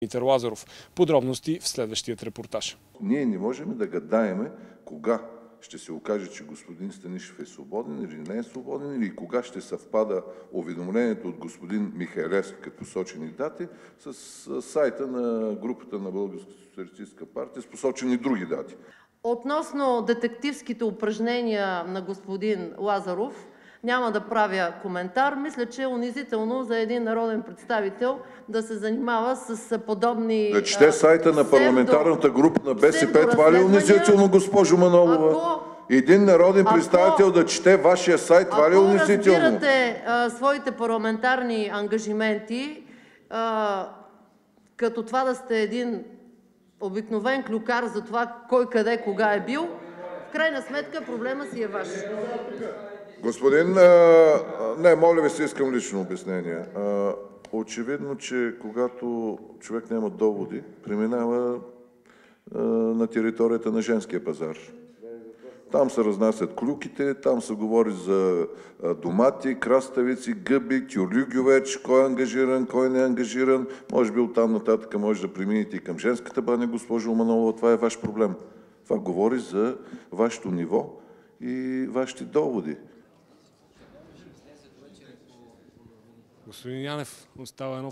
Димитър Лазаров. Подробности в следващият репортаж. Ние не можем да гадаеме кога ще се окаже, че господин Станишев е свободен или не е свободен, или кога ще съвпада уведомлението от господин Михайлевски като посочени дати с сайта на групата на Българската социалистическа партия с посочени други дати. Относно детективските упражнения на господин Лазаров, няма да правя коментар. Мисля, че е унизително за един народен представител да се занимава с подобни... Да чете сайта на парламентарната група на БСП, това ли е унизително, госпожо Манолова? Един народен представител да чете вашия сайт, това ли е унизително? Ако разбирате своите парламентарни ангажименти, като това да сте един обикновен клюкар за това кой къде кога е бил, в крайна сметка проблема си е ваш. Господин, не, моля ви се, искам лично обяснение. Очевидно, че когато човек няма доводи, преминава на територията на женския пазар. Там се разнасят клюките, там се говори за домати, краставици, гъби, тюрюгювеч, кой е ангажиран, кой не е ангажиран. Може би оттам нататък може да преминете и към женската баня, госпожо Манолова. Това е ваш проблем. Това говори за вашето ниво и вашите доводи. Господин Янев, остава едно